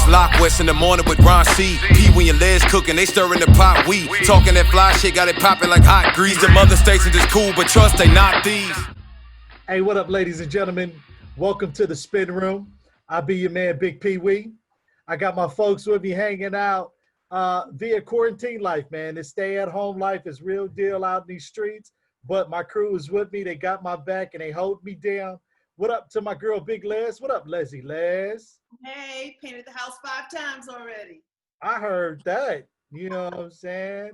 Lock West in the morning with Ron C. P when your legs cooking, they stirring the pot. We talking that fly shit, got it popping like hot grease. The other stations is cool, but trust they not these. Hey, what up, ladies and gentlemen? Welcome to the Spin Room. I'll be your man, Big Pee Wee. I got my folks with me hanging out via quarantine life, man. This stay-at-home life is real deal out in these streets. But my crew is with me. They got my back and they hold me down. What up to my girl, Big Les? What up, Leslie? Les? Hey, painted the house 5 times already. I heard that. You know what I'm saying?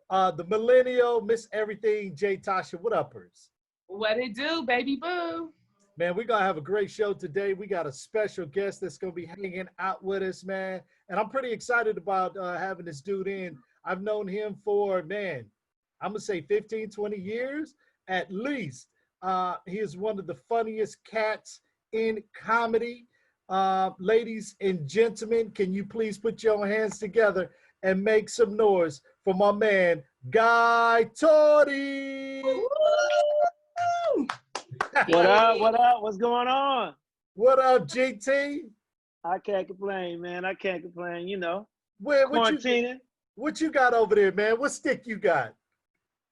The millennial, Miss Everything, J Tasha. What uppers? What it do, baby boo? Man, we're going to have a great show today. We got a special guest that's going to be hanging out with us, man. And I'm pretty excited about having this dude in. I've known him for, man, I'm going to say 15, 20 years at least. He is one of the funniest cats in comedy. Ladies and gentlemen, can you please put your hands together and make some noise for my man, Guy Torry? What up? What up? What's going on? What up, GT? I can't complain, man. I can't complain, you know. Quarantining. What you got over there, man? What stick you got?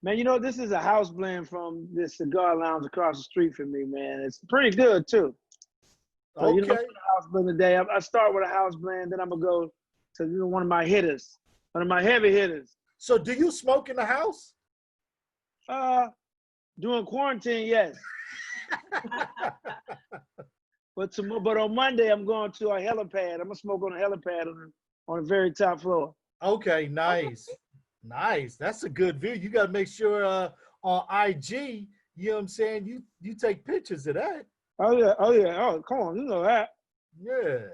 Man, you know, this is a house blend from this cigar lounge across the street from me, man. It's pretty good, too. So, Okay. you know, house blend today. I start with a house blend, then I'm going to go to one of my hitters, one of my heavy hitters. So do you smoke in the house? During quarantine, yes. But on Monday, I'm going to a helipad. I'm going to smoke on a helipad on the very top floor. Okay, nice. Nice. That's a good view. You got to make sure on IG, you know what I'm saying, you take pictures of that. Oh, yeah. Oh, come on. You know that. Yeah.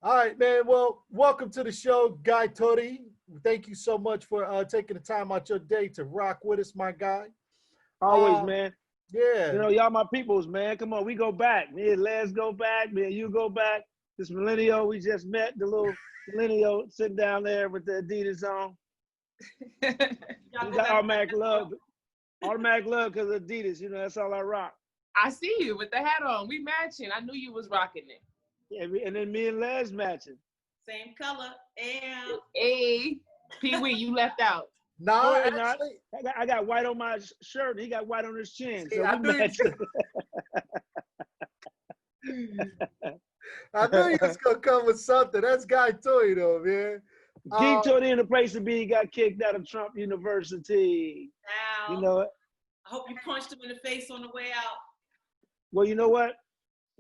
All right, man. Well, welcome to the show, Guy Torry. Thank you so much for taking the time out your day to rock with us, my guy. Always, man. Yeah. You know, y'all my peoples, man. Come on, we go back. Me and Les go back. Me and you go back. This millennial we just met, the little millennial sitting down there with the Adidas on. We got automatic love. Automatic love because of Adidas. You know, that's all I rock. I see you with the hat on. We matching. I knew you was rocking it. Yeah, and then me and Les matching. Same color. And Hey, Pee Wee, you left out. No, actually, I got white on my shirt and he got white on his chin. So I we matching. I knew you was gonna come with something. That's Guy Torry, though, man. Guy Torry in the place to be. He got kicked out of Trump University. now, You know it. I hope you punched him in the face on the way out. Well, you know what?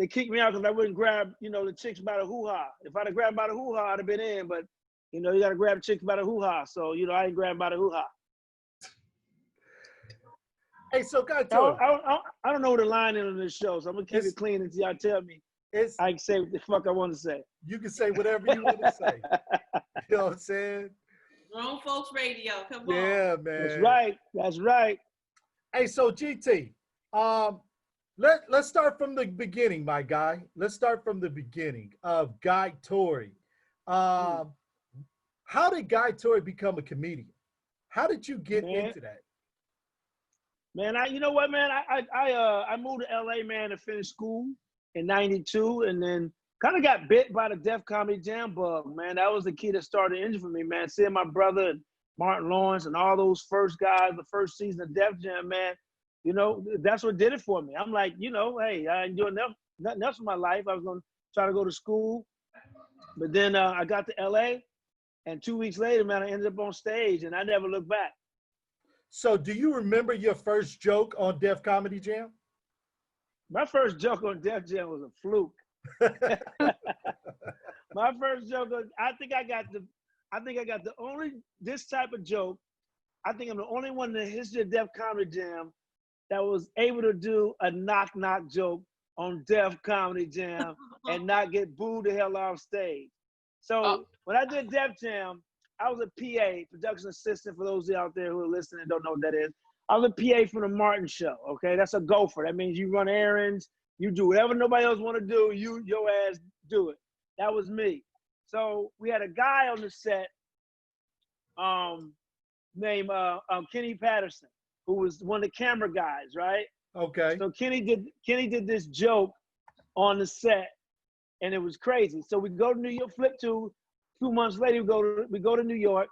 They kicked me out because I wouldn't grab, you know, the chicks by the hoo-ha. If I'd have grabbed by the hoo-ha, I'd have been in. But, you know, you got to grab chicks by the hoo-ha. So, you know, I ain't grabbed by the hoo-ha. Hey, so Guy Torry. I don't know what the line is on this show, so I'm going to keep it clean until y'all tell me. I can say what the fuck I want to say. You can say whatever you want to say. You know what I'm saying? Grown folks radio. Come on. Yeah, man. That's right. That's right. Hey, so GT, let's start from the beginning, my guy. Let's start from the beginning of Guy Torry. How did Guy Torry become a comedian? How did you get into that? Man, you know what, man? I moved to LA, man, to finish school in '92, and then kind of got bit by the Def Comedy Jam bug, man. That was the key that started the engine for me, man. Seeing my brother and Martin Lawrence and all those first guys, the first season of Def Jam, man, you know, that's what did it for me. I'm like, you know, hey, I ain't doing nothing else in my life. I was going to try to go to school. But then I got to LA, and 2 weeks later, man, I ended up on stage, and I never looked back. So do you remember your first joke on Def Comedy Jam? My first joke on Def Jam was a fluke. My first joke was, I think I got the only, this type of joke, I think I'm the only one in the history of Def Comedy Jam that was able to do a knock-knock joke on Def Comedy Jam and not get booed the hell off stage. So when I did Def Jam, I was a PA, production assistant, for those out there who are listening and don't know what that is. I was a PA for the Martin Show, okay? That's a gopher. That means you run errands, you do whatever nobody else want to do, your ass do it. That was me. So we had a guy on the set named Kenny Patterson, who was one of the camera guys, right? Okay. So Kenny did this joke on the set, and it was crazy. So we go to New York, flip to 2 months later, we go to New York,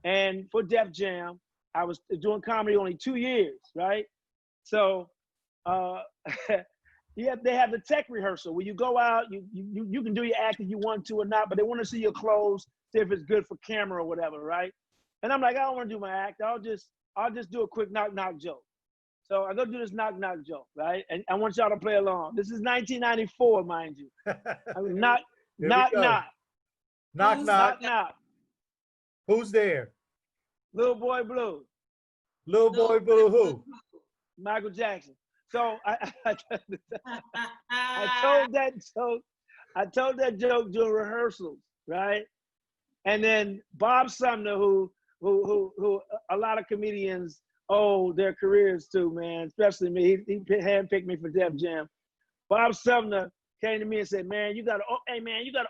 and for Def Jam, I was doing comedy only 2 years, right? So they have the tech rehearsal where you go out, you can do your act if you want to or not, but they want to see your clothes, see if it's good for camera or whatever, right? And I'm like, I don't want to do my act. I'll just do a quick knock joke. So I go do this knock joke, right? And I want y'all to play along. This is 1994, mind you. I mean, knock. Who's there? Little Boy Blue. Little Boy Blue who? Michael Jackson. So I told that joke during rehearsals, right? And then Bob Sumner, who a lot of comedians owe their careers to, man, especially me. He handpicked me for Def Jam. Bob Sumner came to me and said, man, you gotta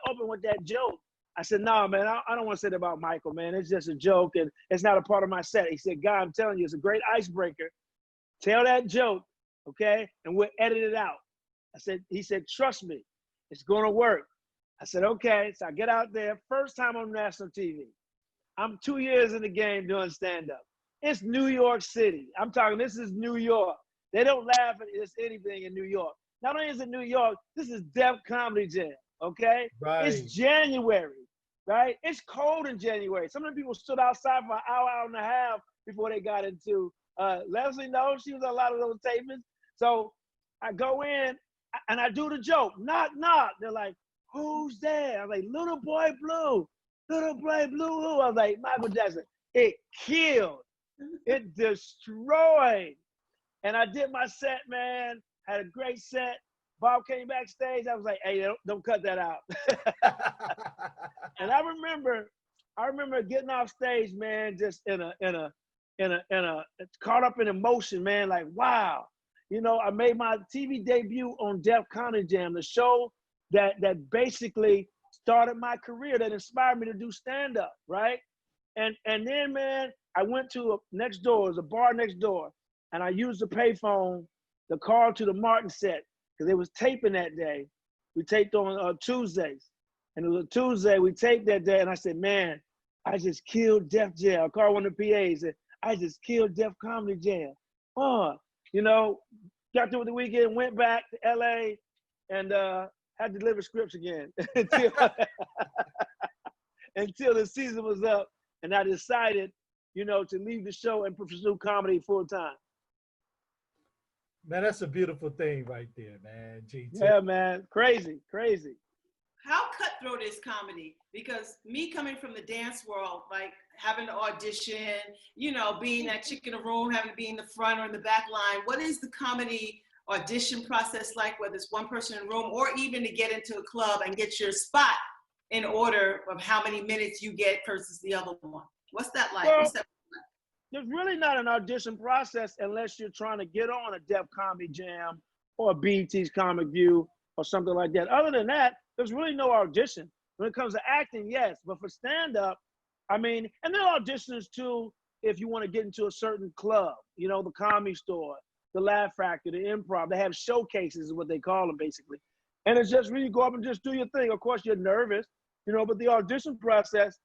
open with that joke. I said, no, man, I don't want to say that about Michael, man. It's just a joke and it's not a part of my set. He said, Guy, I'm telling you, it's a great icebreaker. Tell that joke, okay? And we'll edit it out. He said, trust me, it's gonna work. I said, okay. So I get out there, first time on national TV. I'm 2 years in the game doing stand-up. It's New York City. I'm talking, this is New York. They don't laugh at this anything in New York. Not only is it New York, this is Def Comedy Jam, okay? Right. It's January, right? It's cold in January. Some of the people stood outside for an hour and a half before they got into Leslie knows she was on a lot of those tapings. So I go in and I do the joke, knock. They're like, who's there? I'm like, Little Boy Blue. Little Boy Blue who? I was like, Michael Jackson. It killed. It destroyed. And I did my set, man. Had a great set. Bob came backstage. I was like, hey, don't cut that out. And I remember getting off stage, man, just in a caught up in emotion, man. Like, wow. You know, I made my TV debut on Def Comedy Jam, the show that basically started my career, that inspired me to do stand-up, right? And then, man, I went to next door, it was a bar next door, and I used the payphone to call to the Martin set, because it was taping that day. We taped on Tuesdays, and it was a Tuesday, we taped that day, and I said, man, I just killed Def Jam. I called one of the PAs, and I just killed Def Comedy Jam. You know, got through the weekend, went back to LA, and had to deliver scripts again until the season was up, and I decided, you know, to leave the show and pursue comedy full time. Man, that's a beautiful thing right there, man. GT. Yeah, man, crazy. How cutthroat is comedy? Because me coming from the dance world, like having to audition, you know, being that chick in the room, having to be in the front or in the back line, what is the comedy audition process like, whether it's one person in the room or even to get into a club and get your spot in order of how many minutes you get versus the other one? What's that like? Well, there's really not an audition process unless you're trying to get on a Def Comedy Jam or a BET's Comic View or something like that. Other than that, there's really no audition. When it comes to acting, yes, but for stand-up, I mean, and there are auditions too if you want to get into a certain club, you know, the Comedy Store, the Laugh Factory, the Improv. They have showcases is what they call them basically. And it's just really go up and just do your thing. Of course, you're nervous, you know, but the audition process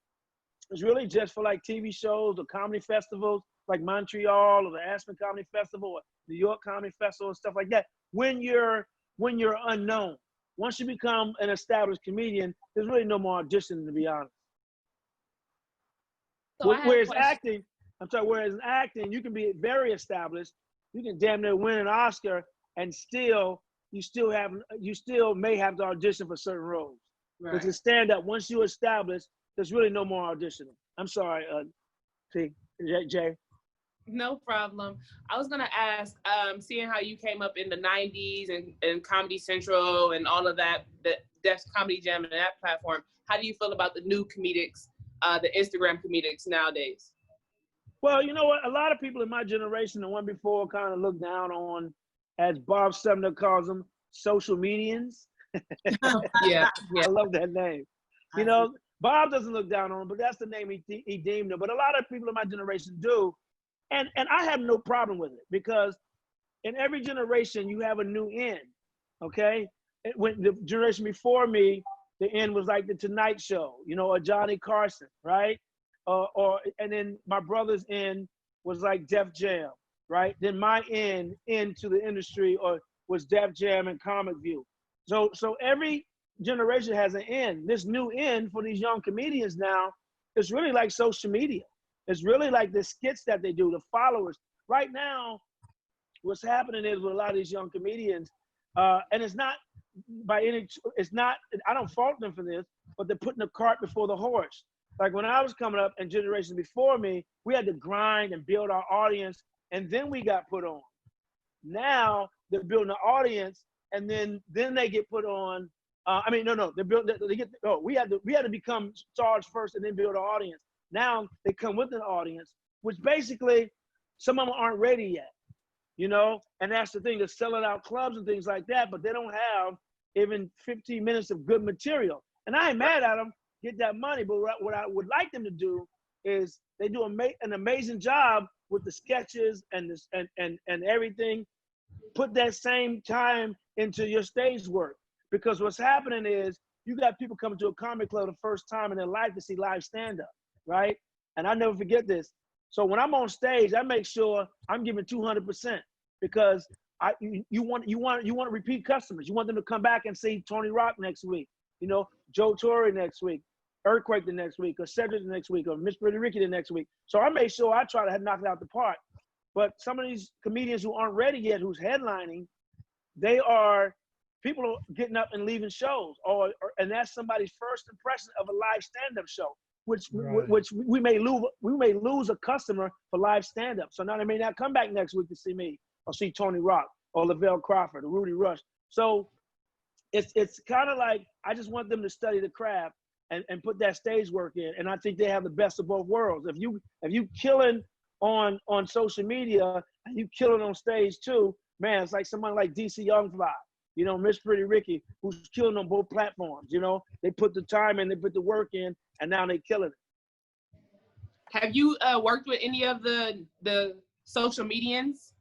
is really just for like TV shows or comedy festivals like Montreal or the Aspen Comedy Festival or New York Comedy Festival and stuff like that. When you're unknown, once you become an established comedian, there's really no more auditioning, to be honest. So whereas in acting, you can be very established. You can damn near win an Oscar and you still may have to audition for certain roles. Right. But to stand up, once you establish, there's really no more auditioning. I'm sorry, Jay. No problem. I was gonna ask, seeing how you came up in the 90s and Comedy Central and all of that, the Def Comedy Jam and that platform, how do you feel about the new comedics, the Instagram comedics nowadays? Well, you know what? A lot of people in my generation, the one before, kind of looked down on, as Bob Sumner calls them, social medians. Yeah. I love that name. You know, Bob doesn't look down on them, but that's the name he deemed them. But a lot of people in my generation do. And I have no problem with it, because in every generation you have a new in, okay? when the generation before me, the end was like the Tonight Show, you know, or Johnny Carson, right? And then my brother's end was like Def Jam, right? Then my end into the industry or was Def Jam and Comic View. So every generation has an end. This new end for these young comedians now is really like social media. It's really like the skits that they do, the followers. Right now, what's happening is with a lot of these young comedians, and it's not by any, it's not, I don't fault them for this, but they're putting the cart before the horse. Like when I was coming up and generations before me, we had to grind and build our audience, and then we got put on. Now they're building an audience, and then they get put on. We had to become stars first and then build an audience. Now they come with an audience, which basically some of them aren't ready yet, you know? And that's the thing, they're selling out clubs and things like that, but they don't have even 15 minutes of good material. And I ain't mad at them, get that money, but what I would like them to do is they do an amazing job with the sketches and this and everything. Put that same time into your stage work, because what's happening is you got people coming to a comedy club the first time in their life to see live stand-up, right? And I never forget this. So when I'm on stage, I make sure I'm giving 200%, because you want repeat customers. You want them to come back and see Tony Rock next week, you know, Joe Torry next week, Earthquake the next week, or Cedric the next week, or Miss Pretty Ricky the next week. So I make sure I try to knock it out the park. But some of these comedians who aren't ready yet, who's headlining, people are getting up and leaving shows, and that's somebody's first impression of a live stand-up show, which we may lose a customer for live stand-up. So now they may not come back next week to see me or see Tony Rock or Lavelle Crawford or Rudy Rush. So it's kind of like, I just want them to study the craft and put that stage work in. And I think they have the best of both worlds. If you killing on social media and you killing on stage too, man, it's like someone like DC Youngfly, you know, Miss Pretty Ricky, who's killing on both platforms. You know, they put the time in, they put the work in, and now they killing it. Have you worked with any of the social medians?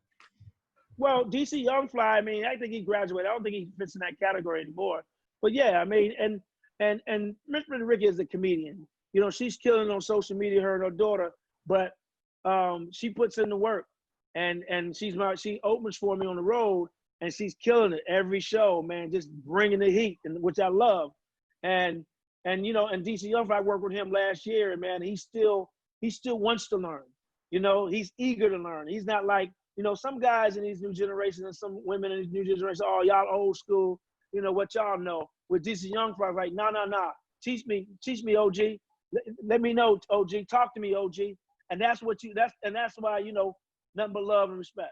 Well, DC Youngfly, I mean, I think he graduated. I don't think he fits in that category anymore. But yeah, I mean, and Miss Pretty Ricky is a comedian. You know, she's killing on social media, her and her daughter, but she puts in the work, and she opens for me on the road, and she's killing it every show, man, just bringing the heat, and which I love. And you know, and DC Youngfly, I worked with him last year, and man, he still wants to learn. You know, he's eager to learn. He's not like, you know, some guys in these new generations and some women in these new generations, oh, y'all old school, you know, what y'all know. With DC Youngfly, like, nah. Teach me, OG. Let me know, OG. Talk to me, OG. And that's why, you know, nothing but love and respect.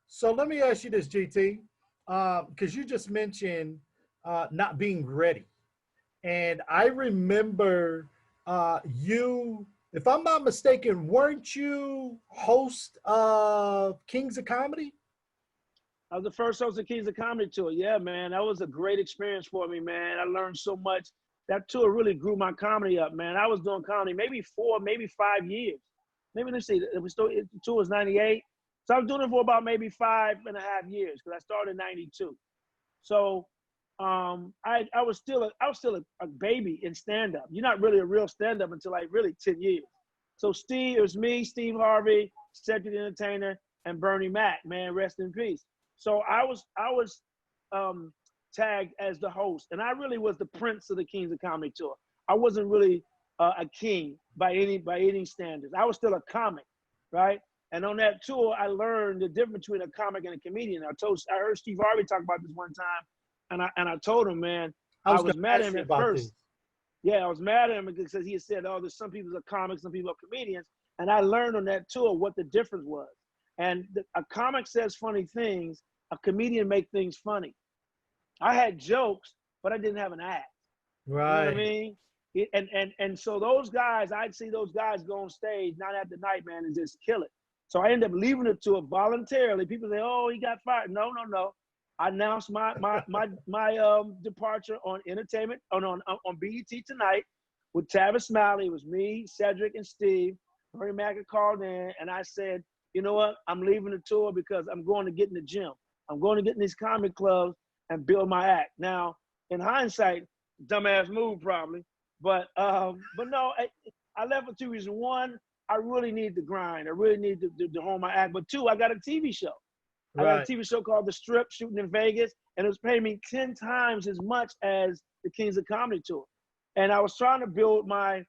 So let me ask you this, GT, because you just mentioned not being ready. And I remember you, if I'm not mistaken, weren't you host of Kings of Comedy? I was the first host of Kings of Comedy tour. Yeah, man, that was a great experience for me, man. I learned so much. That tour really grew my comedy up, man. I was doing comedy maybe 4, maybe 5 years. Maybe, let's see, the tour was 98. So I was doing it for about maybe 5.5 years, because I started in 92. So I was still a baby in stand-up. You're not really a real stand-up until like really 10 years. So it was me, Steve Harvey, Cedric the Entertainer, and Bernie Mac, man, rest in peace. So I was tagged as the host, and I really was the prince of the Kings of Comedy tour. I wasn't really a king by any standards. I was still a comic, right? And on that tour, I learned the difference between a comic and a comedian. I heard Steve Harvey talk about this one time, and I told him, man, I was mad at him at first. This. Yeah, I was mad at him because he had said, oh, there's some people are comics, some people are comedians. And I learned on that tour what the difference was. And a comic says funny things, a comedian make things funny. I had jokes, but I didn't have an act. Right. You know what I mean? And so those guys, I'd see those guys go on stage night after night, man, and just kill it. So I ended up leaving the tour voluntarily. People say, oh, he got fired. No. I announced my departure on entertainment, on BET Tonight with Tavis Smiley. It was me, Cedric, and Steve. Bernie Mac called in, and I said, you know what? I'm leaving the tour because I'm going to get in the gym. I'm going to get in these comedy clubs, and build my act. Now, in hindsight, dumbass move probably, but no, I left for 2 reasons. One, I really need to grind. I really need to hone my act. But two, I got a TV show. I got a TV show called The Strip, shooting in Vegas, and it was paying me 10 times as much as the Kings of Comedy tour. And I was trying to build my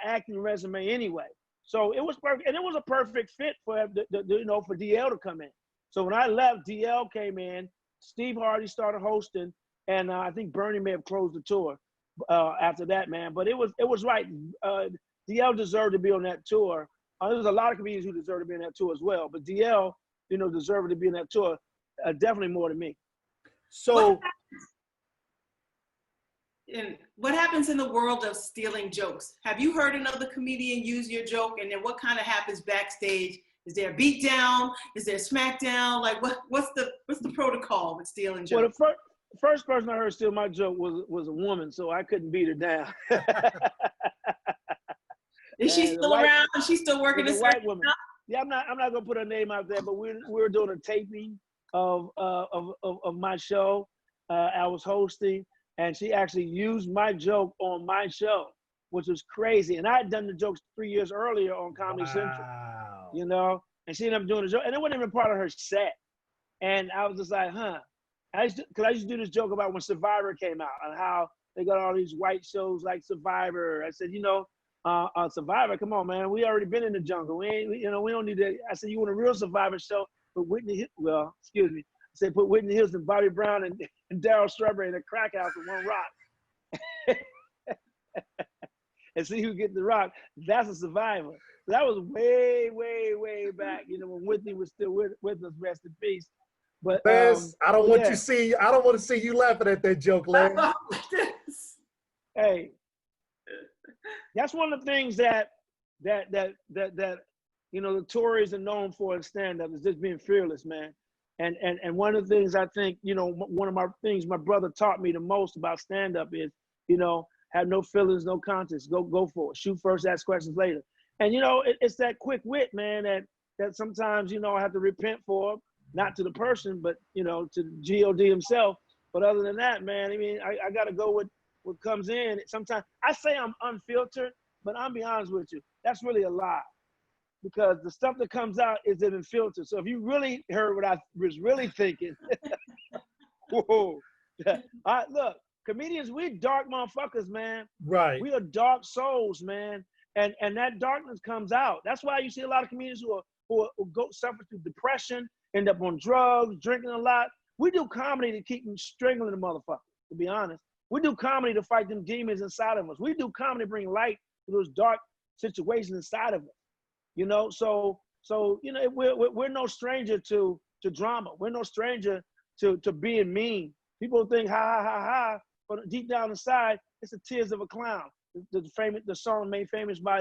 acting resume anyway. So it was perfect, and it was a perfect fit for for DL to come in. So when I left, DL came in, Steve Hardy started hosting, and I think Bernie may have closed the tour after that, man. But it was right. DL deserved to be on that tour. There was a lot of comedians who deserved to be on that tour as well, but DL, deserved to be on that tour definitely more than me. So, what happens in the world of stealing jokes? Have you heard another comedian use your joke, and then what kind of happens backstage? Is there a beat down? Is there a smackdown? Like what's the protocol with stealing jokes? Well, the first person I heard steal my joke was a woman, so I couldn't beat her down. Is she still around? Is she still working this white woman? Yeah, I'm not gonna put her name out there, but we're doing a taping of my show. I was hosting, and she actually used my joke on my show, which was crazy. And I had done the jokes 3 years earlier on Comedy Central, and she ended up doing the joke, and it wasn't even part of her set. And I was just like, huh. Because I used to do this joke about when Survivor came out and how they got all these white shows like Survivor. I said, Survivor, come on, man. We already been in the jungle. We don't need to. I said, you want a real Survivor show? Put Whitney Houston, Bobby Brown, and Darryl Strawberry in a crack house with one rock. And see who gets the rock. That's a Survivor. That was way, way, way back, when Whitney was still with us, rest in peace. But I don't want to see you laughing at that joke, Larry. Hey, that's one of the things that the Torrys are known for in stand-up is just being fearless, man. And one of the things I think, one of my things my brother taught me the most about stand-up is, have no feelings, no conscience. Go for it. Shoot first, ask questions later. And it's that quick wit, man, that sometimes I have to repent for, not to the person, but to God himself. But other than that, man, I mean, I got to go with what comes in. Sometimes I say I'm unfiltered, but I'll be honest with you, that's really a lie, because the stuff that comes out isn't filtered. So if you really heard what I was really thinking, whoa, look, comedians, we dark motherfuckers, man. Right. We are dark souls, man. And that darkness comes out. That's why you see a lot of comedians who go suffer through depression, end up on drugs, drinking a lot. We do comedy to keep them strangling the motherfucker, to be honest. We do comedy to fight them demons inside of us. We do comedy to bring light to those dark situations inside of us. So we're no stranger to drama. We're no stranger to being mean. People think ha ha ha ha, but deep down inside, it's the tears of a clown. The song made famous by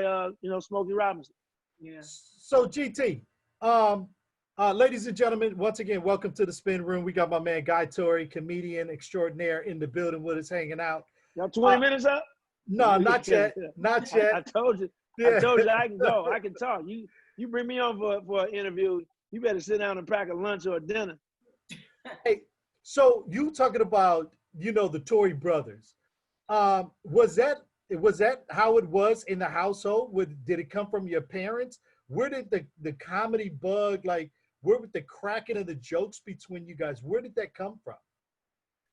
Smokey Robinson. Yeah. So GT, ladies and gentlemen, once again, welcome to the Spin Room. We got my man Guy Torry, comedian extraordinaire, in the building with us, hanging out. Y'all 20 minutes up? No, not yet. Not yet. I told you. Yeah. I told you I can go. I can talk. You bring me on for an interview, you better sit down and pack a lunch or a dinner. Hey, so you talking about, the Torry brothers. Was that how it was in the household? Did it come from your parents? Where did the comedy bug, where would the cracking of the jokes between you guys, where did that come from?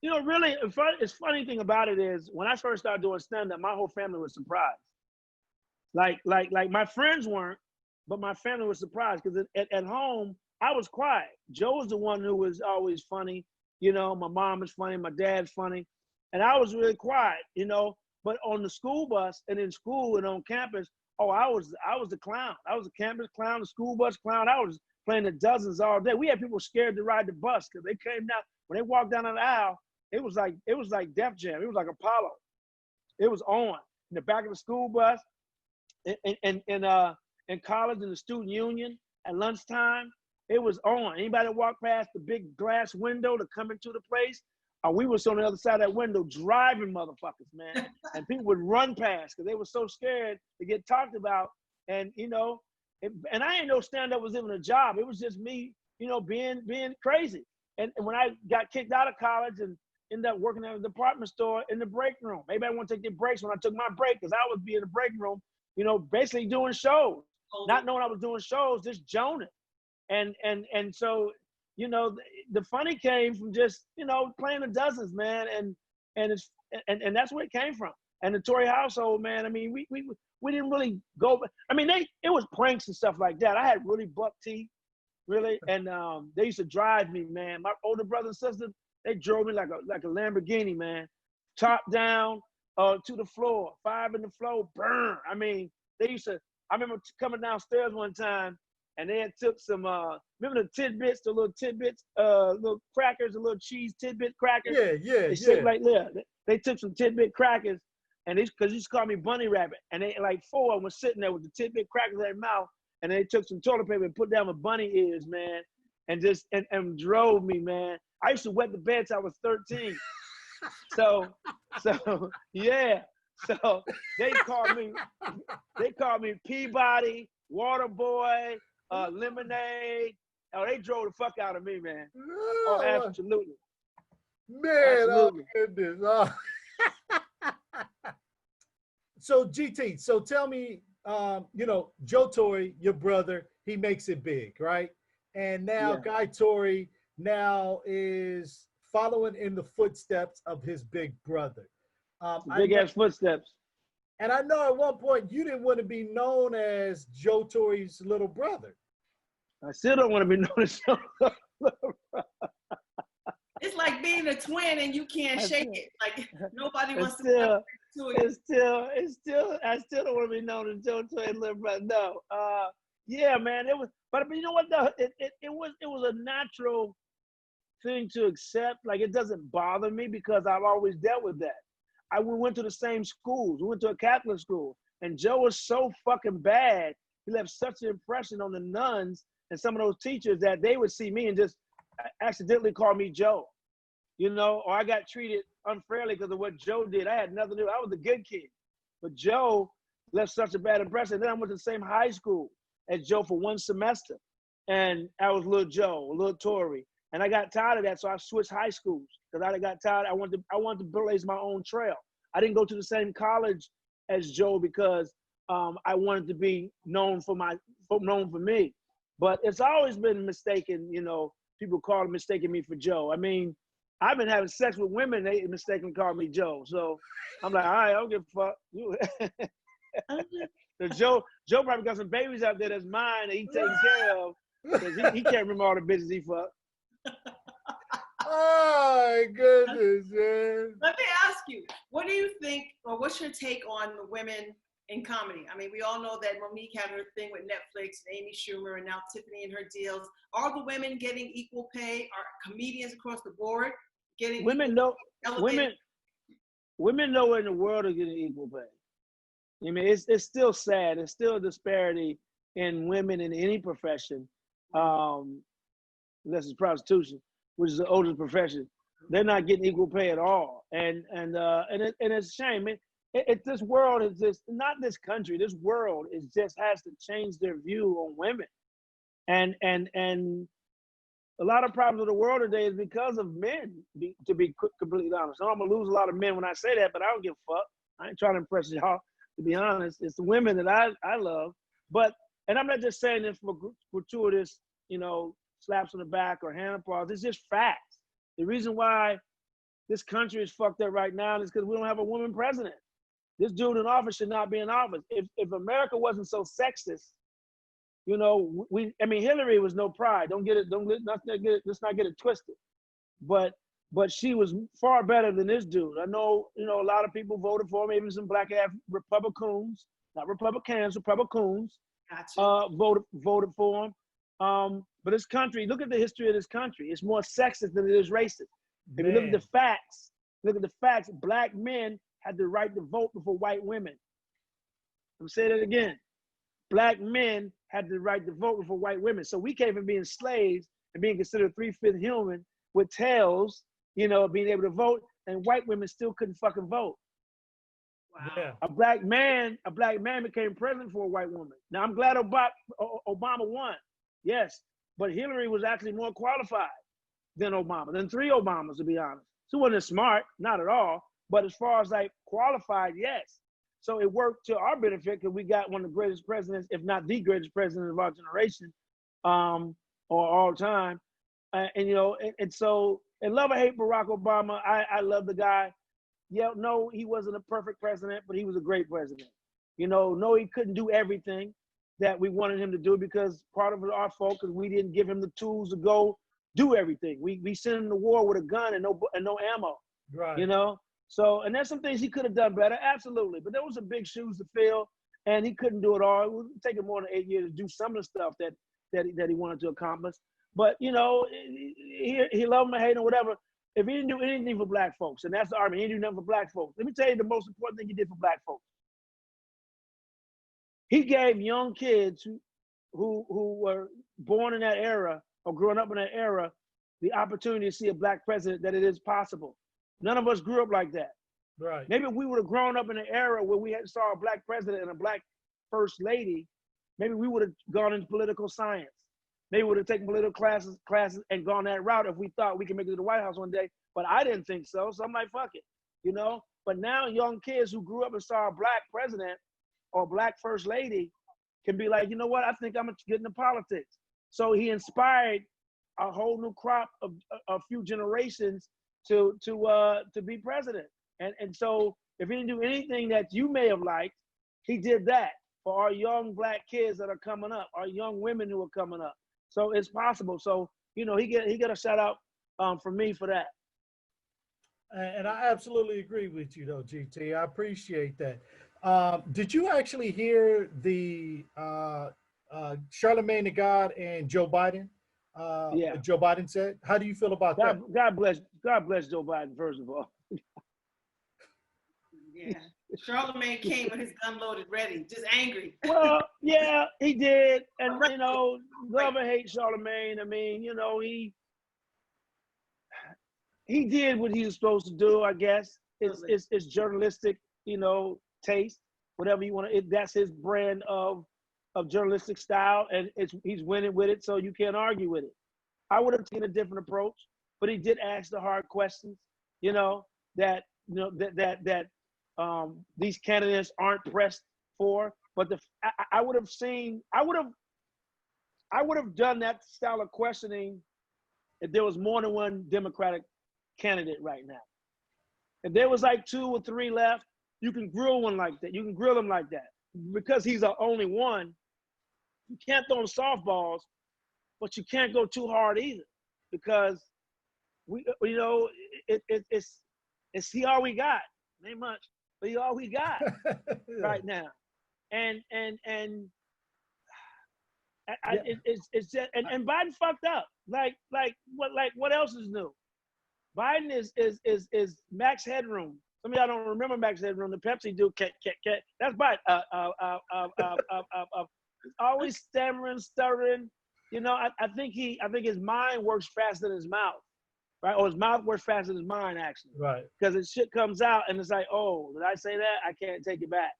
Really, it's funny thing about it is when I first started doing stand-up, my whole family was surprised. Like my friends weren't, but my family was surprised because at home, I was quiet. Joe was the one who was always funny. My mom is funny, my dad's funny. And I was really quiet, but on the school bus and in school and on campus, I was the clown. I was the campus clown, the school bus clown. I was playing the dozens all day. We had people scared to ride the bus because they came down. When they walked down the aisle, it was like Def Jam. It was like Apollo. It was on in the back of the school bus, in college, in the student union at lunchtime. It was on. Anybody that walked past the big glass window to come into the place, we was on the other side of that window driving motherfuckers, man. And people would run past because they were so scared to get talked about. And, and I didn't know stand-up was even a job. It was just me, being crazy. And when I got kicked out of college and ended up working at a department store in the break room. Maybe I want to take the breaks when I took my break because I would be in the break room, you know, basically doing shows. Not knowing I was doing shows, just joning. And so, you know, the funny came from just, you know, playing the dozens, man. And that's where it came from. And the Torry household, man, I mean, we didn't really go, I mean, it was pranks and stuff like that. I had really buck teeth, really. And they used to drive me, man. My older brother and sister, they drove me like a Lamborghini, man. Top down to the floor, 5 in the floor, burn. I mean, they used to, I remember coming downstairs one time and they had took some, remember the tidbits, the little tidbits, little crackers, the little cheese tidbit crackers? They shaped like that. They took some tidbit crackers and because they used to call me Bunny Rabbit. And they, like 4 of them were sitting there with the tidbit crackers in their mouth. And they took some toilet paper and put down my bunny ears, man. And just, and drove me, man. I used to wet the bed till I was 13. So yeah. So they called me Peabody, Water Boy, Lemonade. Oh, they drove the fuck out of me, man. Oh, absolutely. Man, absolutely. Oh goodness. Oh. So GT, so tell me, you know, Joe Torry, your brother, he makes it big, right? And now Guy Torry now is following in the footsteps of his big brother. Big ass footsteps. And I know at one point you didn't want to be known as Joe Torry's little brother. I still don't want to be known as Joe. It's like being a twin and you can't shake it. Like nobody wants to do it. It's still, I still don't want to be known as Joe Torry's little brother. No. Yeah, man, it was, but you know what though? It was a natural thing to accept. Like it doesn't bother me because I've always dealt with that. We went to the same schools. We went to a Catholic school, and Joe was so fucking bad. He left such an impression on the nuns and some of those teachers that they would see me and just accidentally call me Joe, you know, or I got treated unfairly because of what Joe did. I had nothing to do. I was a good kid, but Joe left such a bad impression. Then I went to the same high school as Joe for 1 semester, and I was little Joe, little Torry. And I got tired of that, so I switched high schools because I got tired. I wanted to blaze my own trail. I didn't go to the same college as Joe because I wanted to be known for me. But it's always been mistaken, you know, people mistaking me for Joe. I mean, I've been having sex with women, they mistakenly call me Joe. So I'm like, all right, I don't give a fuck. So Joe probably got some babies out there that's mine that he taking care of because he can't remember all the bitches he fucked. Oh my goodness, man. Let me ask you, what do you think, or what's your take on the women in comedy? I mean, we all know that Monique had her thing with Netflix and Amy Schumer and now Tiffany and her deals. Are the women getting equal pay? Are comedians across the board getting women nowhere in the world are getting equal pay. I mean, it's still sad. It's still a disparity in women in any profession. Unless it's prostitution, which is the oldest profession, they're not getting equal pay at all, and it's a shame. This world is just not this country. This world is just has to change their view on women, and a lot of problems of the world today is because of men. To be completely honest, so I'm gonna lose a lot of men when I say that, but I don't give a fuck. I ain't trying to impress y'all. To be honest, it's the women that I love, and I'm not just saying this for gratuitous, you know, slaps on the back or hand applause. It's just facts. The reason why this country is fucked up right now is because we don't have a woman president. This dude in office should not be in office. If America wasn't so sexist, you know, Hillary was no pride. Let's not get it twisted. But she was far better than this dude. I know, you know, a lot of people voted for him, even some black ass Republicans, not Republicans, Republicans, voted for him. But this country, look at the history of this country. It's more sexist than it is racist. If you look at the facts, black men had the right to vote before white women. I'm saying it again. Black men had the right to vote before white women. So we came from being slaves and being considered 3/5 human with tails, you know, being able to vote, and white women still couldn't fucking vote. Wow. Yeah. A black man became president for a white woman. Now I'm glad Obama won. Yes, but Hillary was actually more qualified than Obama, than 3 Obamas, to be honest. He wasn't smart, not at all. But as far as like qualified, yes. So it worked to our benefit because we got one of the greatest presidents, if not the greatest president of our generation, or all time. And you know, and so, and love or hate Barack Obama, I love the guy. Yeah, no, he wasn't a perfect president, but he was a great president. You know, no, he couldn't do everything that we wanted him to do because part of our fault because we didn't give him the tools to go do everything. We sent him to war with a gun and no ammo. Right. You know, so and there's some things he could have done better, absolutely. But there was some big shoes to fill, and he couldn't do it all. It would take him more than 8 years to do some of the stuff that he wanted to accomplish. But you know, he loved him or hate him, whatever. If he didn't do anything for black folks, and that's the argument, he didn't do nothing for black folks. Let me tell you the most important thing he did for black folks. He gave young kids who were born in that era or growing up in that era the opportunity to see a black president, that it is possible. None of us grew up like that. Right. Maybe if we would have grown up in an era where we saw a black president and a black first lady, maybe we would have gone into political science. Maybe we would have taken political classes and gone that route if we thought we could make it to the White House one day. But I didn't think so. So I'm like, fuck it, you know? But now young kids who grew up and saw a black president or black first lady can be like, you know what? I think I'm gonna get into politics. So he inspired a whole new crop of a few generations to be president. And so if he didn't do anything that you may have liked, he did that for our young black kids that are coming up, our young women who are coming up. So it's possible. So, you know, he get a shout out from me for that. And I absolutely agree with you though, GT. I appreciate that. Did you actually hear the Charlamagne the God and Joe Biden? Yeah. What Joe Biden said. How do you feel about that? God bless Joe Biden, first of all. Yeah. Charlamagne came with his gun loaded ready, just angry. Well, yeah, he did. And, you know, love or hate Charlamagne. I mean, you know, he did what he was supposed to do, I guess. It's journalistic, you know, taste, whatever you want to, that's his brand of journalistic style, and he's winning with it, so you can't argue with it. I would have taken a different approach, but he did ask the hard questions, you know, that these candidates aren't pressed for. But I would have done that style of questioning if there was more than one Democratic candidate right now. If there was like 2 or 3 left, you can grill one like that. You can grill him like that. Because he's the only one, you can't throw him softballs, but you can't go too hard either. Because you know, it's he all we got. Ain't much, but he all we got right now. And it's just and Biden fucked up. Like what else is new? Biden is Max Headroom. Some of y'all don't remember Max Headroom. The Pepsi dude, that's Biden. Always stammering, stuttering. You know, I think his mind works faster than his mouth, right? Or his mouth works faster than his mind, actually. Right. Because his shit comes out and it's like, oh, did I say that? I can't take it back.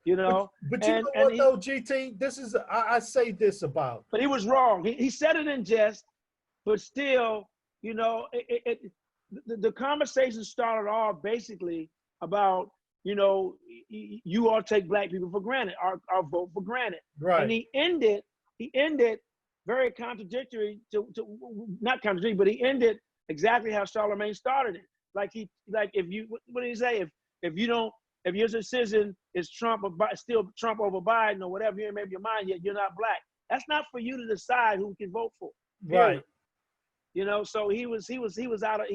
You know. But you know what though, GT? This is I say this about. But he was wrong. He said it in jest, but still, you know, the conversation started off basically about, you know, you all take black people for granted, our vote for granted. Right. And he ended very contradictory not contradictory, but he ended exactly how Charlamagne started it. What did he say? If your decision is still Trump over Biden or whatever, you ain't made your mind yet, you're not black. That's not for you to decide who can vote for. Period. Right. You know, so he was out of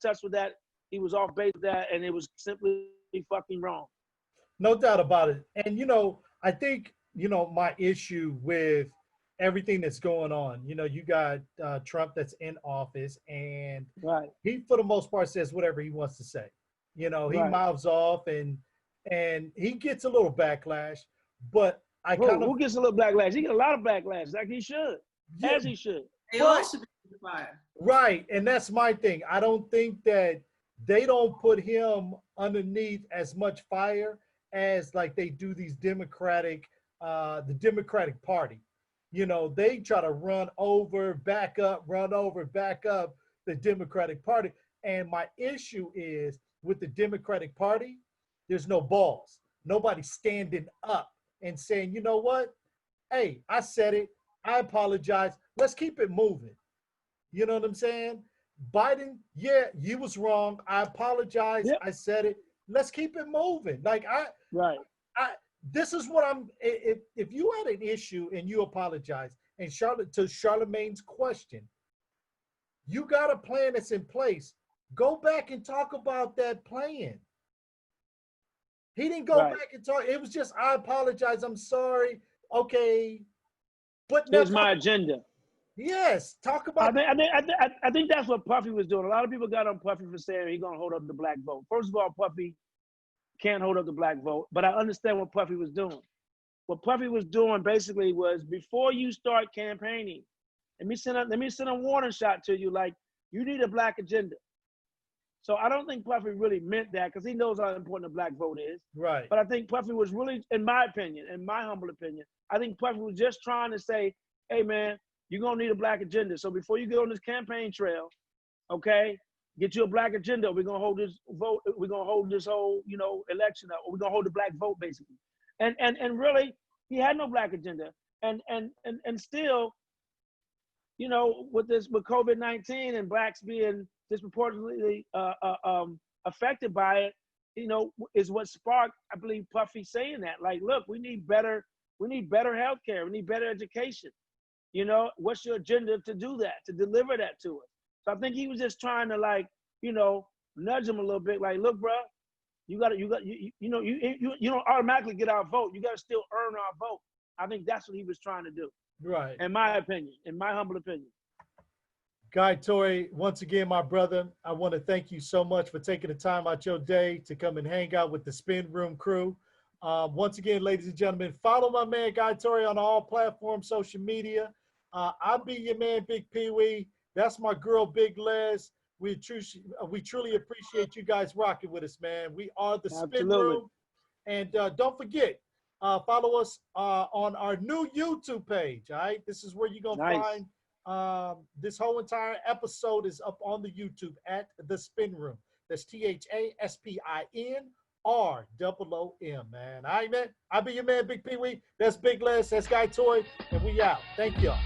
touch with that. He was off base with that, and it was simply fucking wrong. No doubt about it. And you know, I think, you know, my issue with everything that's going on, you know, you got Trump that's in office, and right. He for the most part says whatever he wants to say. You know, he mouths off and he gets a little backlash, but who gets a little backlash? He gets a lot of backlash, like he should, as he should. They all should be fired. Right, and that's my thing. I don't think that they don't put him underneath as much fire as like they do these the Democratic Party. You know, they try to run over, back up the Democratic Party. And my issue is with the Democratic Party, there's no balls. Nobody standing up and saying, you know what? Hey, I said it. I apologize. Let's keep it moving. You know what I'm saying? Biden, yeah, you was wrong. I apologize. Yep. I said it. Let's keep it moving. Like Right. this is what I'm. If you had an issue and you apologize, and to Charlamagne's question, you got a plan that's in place. Go back and talk about that plan. He didn't go Right. back and talk. It was just, I apologize. I'm sorry. Okay, but Here's my agenda. Yes, talk about. I think that's what Puffy was doing. A lot of people got on Puffy for saying he's gonna hold up the black vote. First of all, Puffy can't hold up the black vote, but I understand what Puffy was doing. What Puffy was doing basically was, before you start campaigning, let me send a warning shot to you, like, you need a black agenda. So I don't think Puffy really meant that, because he knows how important the black vote is. Right. But I think Puffy was really, in my opinion, in my humble opinion, I think Puffy was just trying to say, hey man, you're gonna need a black agenda. So before you get on this campaign trail, okay, get you a black agenda. We're gonna hold this vote. We're gonna hold this whole, election up. Or we're gonna hold the black vote, basically. And really, he had no black agenda. And still, with COVID-19 and blacks being disproportionately affected by it, is what sparked, I believe, Puffy saying that. Like, look, we need better healthcare. We need better education. What's your agenda to do that, to deliver that to us? So I think he was just trying to, like, nudge him a little bit. Like, look, bro, you don't automatically get our vote. You got to still earn our vote. I think that's what he was trying to do. Right. In my opinion, in my humble opinion. Guy Torry, once again, my brother, I want to thank you so much for taking the time out your day to come and hang out with the SpinRoom crew. Once again, ladies and gentlemen, follow my man Guy Torry on all platforms, social media. I'll be your man, Big Pee-wee. That's my girl, Big Les. We truly appreciate you guys rocking with us, man. We are the SpinRoom. And don't forget, follow us on our new YouTube page, all right? This is where you're going to find this whole entire episode is up on the YouTube at The SpinRoom. That's ThaSpinRoom, man. All right, man. I'll be your man, Big Pee-wee. That's Big Les. That's Guy Torry. And we out. Thank y'all.